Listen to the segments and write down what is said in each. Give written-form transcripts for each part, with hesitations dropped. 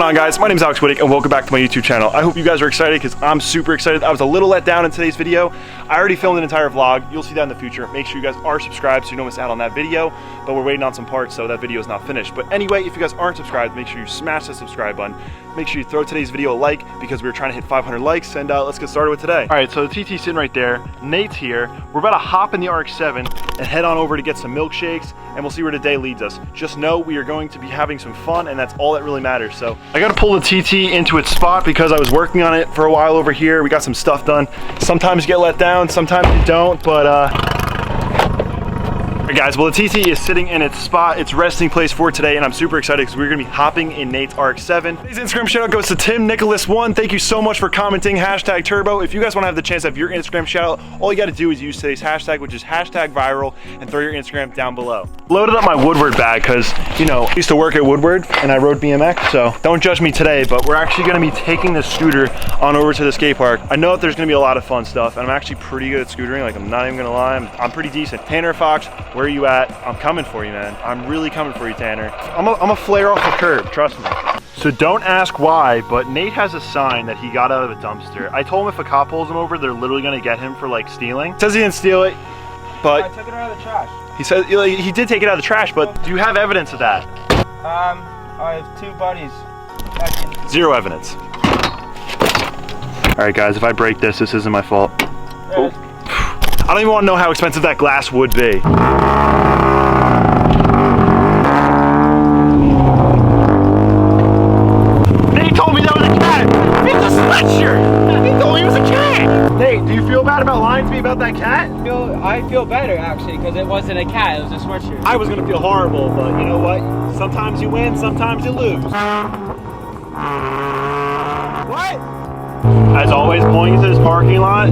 on, guys? My name is Alex Widuch and welcome back to my YouTube channel. I hope you guys are excited because I'm super excited. I was a little let down in today's video. I already filmed an entire vlog. You'll see that in the future. Make sure you guys are subscribed so you don't miss out on that video, but we're waiting on some parts, so that video is not finished. But anyway, if you guys aren't subscribed, make sure you smash the subscribe button. Make sure you throw today's video a like because we're trying to hit 500 likes, and let's get started with today. All right, so the TT's sitting right there. Nate's here. We're about to hop in the RX-7 and head on over to get some milkshakes, and we'll see where the day leads us. Just know we are going to be having some fun, and that's all that really matters. So I got to pull the TT into its spot because I was working on it for a while over here. We got some stuff done. Sometimes you get let down, sometimes you don't, but Alright guys, well the TT is sitting in its spot, its resting place for today, and I'm super excited because we're going to be hopping in Nate's RX-7. Today's Instagram shout out goes to Tim Nicholas1. Thank you so much for commenting #turbo. If you guys want to have the chance to have your Instagram shout out, all you got to do is use today's hashtag, which is #viral, and throw your Instagram down below. Loaded up my Woodward bag because, you know, I used to work at Woodward and I rode BMX, so don't judge me today, but we're actually going to be taking the scooter on over to the skate park. I know that there's going to be a lot of fun stuff, and I'm actually pretty good at scootering. Like, I'm not even going to lie, I'm pretty decent. Tanner Fox, where are you at? I'm coming for you, man. I'm really coming for you, Tanner. I'm a flare off the curb, trust me. So don't ask why, but Nate has a sign that he got out of a dumpster. I told him if a cop pulls him over, they're literally gonna get him for like stealing. Says he didn't steal it, but I took it out of the trash. He said he did take it out of the trash, but do you have evidence of that? I have two buddies. Zero evidence. All right, guys, if I break this isn't my fault. Oh. I don't even want to know how expensive that glass would be. Nate told me that was a cat. It's a sweatshirt. He told me it was a cat. Nate, do you feel bad about lying to me about that cat? I feel better actually because it wasn't a cat, it was a sweatshirt. I was gonna feel horrible, but you know what? Sometimes you win, sometimes you lose. What? As always, pulling into this parking lot,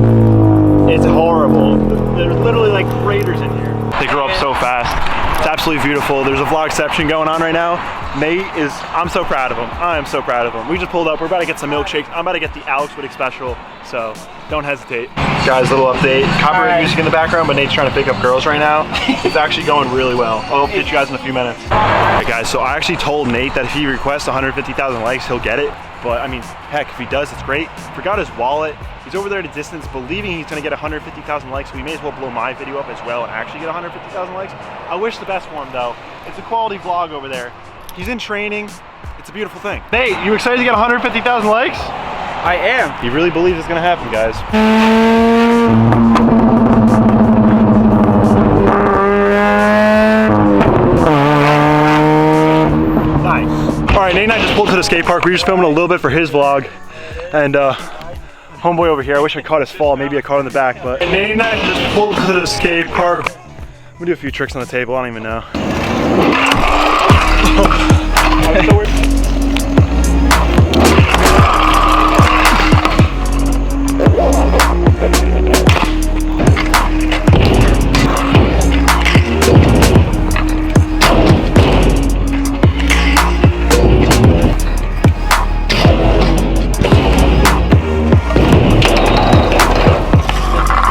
it's horrible. There's literally like craters in here. They grew up so fast. It's absolutely beautiful. There's a vlogception going on right now. Nate is, I'm so proud of him. I am so proud of him. We just pulled up. We're about to get some milkshakes. I'm about to get the Alex Widuch special, so don't hesitate. Guys, little update. Copyright music in the background, but Nate's trying to pick up girls right now. It's actually going really well. I'll update you guys in a few minutes. All right, guys, so I actually told Nate that if he requests 150,000 likes, he'll get it. But I mean, heck, if he does, it's great. Forgot his wallet. He's over there at a distance, believing he's gonna get 150,000 likes, so we may as well blow my video up as well and actually get 150,000 likes. I wish the best for him though. It's a quality vlog over there. He's in training. It's a beautiful thing. Nate, you excited to get 150,000 likes? I am. He really believes it's gonna happen, guys. Nice. All right, Nate and I just pulled to the skate park. We were just filming a little bit for his vlog, and homeboy over here, I wish I caught his fall. Maybe I caught in the back, but Nate and I just pulled to the skate park. I'm gonna do a few tricks on the table. I don't even know.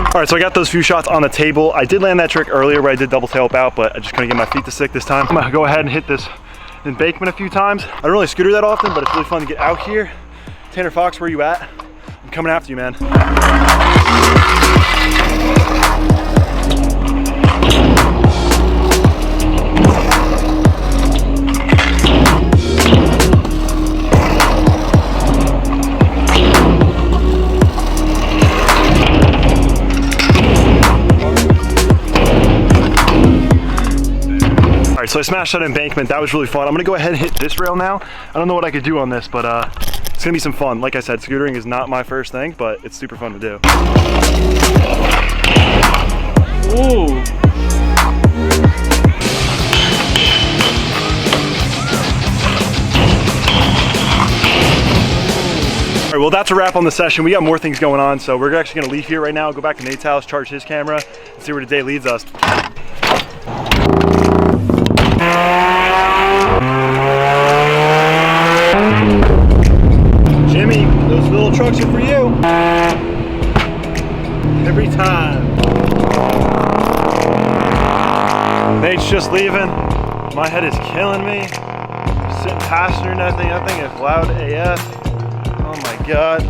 All right, so I got those few shots on the table. I did land that trick earlier where I did double tail up out, but I just couldn't get my feet to stick this time. I'm gonna go ahead and hit this embankment a few times. I don't really scooter that often, but it's really fun to get out here. Tanner Fox, where you at? I'm coming after you, man. So I smashed that embankment. That was really fun. I'm gonna go ahead and hit this rail now. I don't know what I could do on this, but it's gonna be some fun. Like I said, scootering is not my first thing, but it's super fun to do. Ooh. All right, well, that's a wrap on the session. We got more things going on, so we're actually gonna leave here right now, go back to Nate's house, charge his camera, and see where the day leads us. Jimmy, those little trucks are for you. Every time. Nate's just leaving. My head is killing me. Sitting passenger, nothing. That thing is loud AF. Oh my God.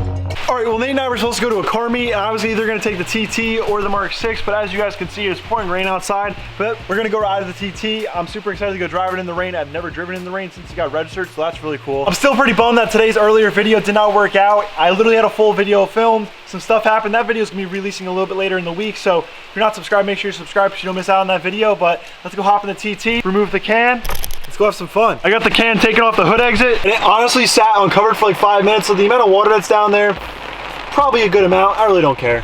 All right, well, Nate and I were supposed to go to a car meet, and I was either gonna take the TT or the Mark 6, but as you guys can see, it's pouring rain outside, but we're gonna go ride the TT. I'm super excited to go drive it in the rain. I've never driven in the rain since it got registered, so that's really cool. I'm still pretty bummed that today's earlier video did not work out. I literally had a full video filmed. Some stuff happened. That video is gonna be releasing a little bit later in the week, so if you're not subscribed, make sure you're subscribed so you don't miss out on that video, but let's go hop in the TT, remove the can. Let's go have some fun. I got the can taken off the hood exit, and it honestly sat uncovered for like 5 minutes, so the amount of water that's down there, probably a good amount. I really don't care.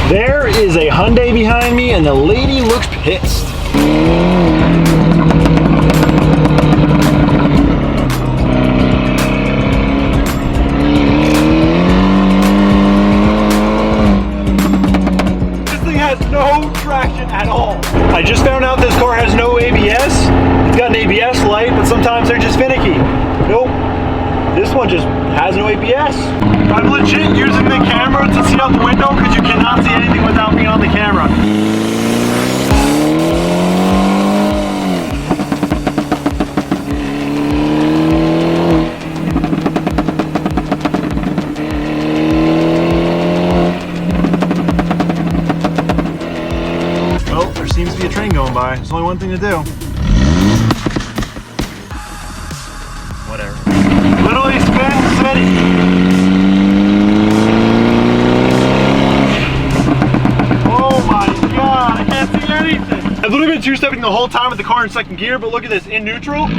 There is a Hyundai behind me, and the lady looks pissed. No traction at all. I just found out this car has no ABS. It's got an ABS light, but sometimes they're just finicky. Nope. This one just has no ABS. I'm legit using the camera to see out the window because you cannot see anything without being on the camera. Seems to be a train going by. There's only one thing to do. Whatever. Literally spin the city. Oh my God, I can't see anything. I've literally been two-stepping the whole time with the car in second gear, but look at this, in neutral.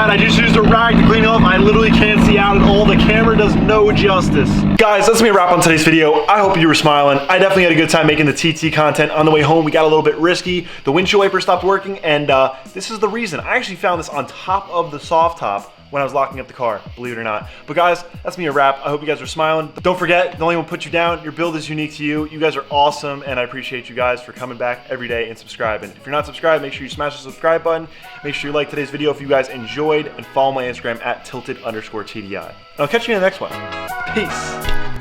I just used a rag to clean it up. I literally can't see out at all. The camera does no justice. Guys, that's me a wrap on today's video. I hope you were smiling. I definitely had a good time making the TT content. On the way home, we got a little bit risky. The windshield wiper stopped working, and this is the reason. I actually found this on top of the soft top when I was locking up the car, believe it or not. But guys, that's me a wrap. I hope you guys are smiling. Don't forget, don't let anyone put you down. Your build is unique to you. You guys are awesome, and I appreciate you guys for coming back every day and subscribing. If you're not subscribed, make sure you smash the subscribe button. Make sure you like today's video if you guys enjoyed, and follow my Instagram at tilted_TDI. I'll catch you in the next one. Peace.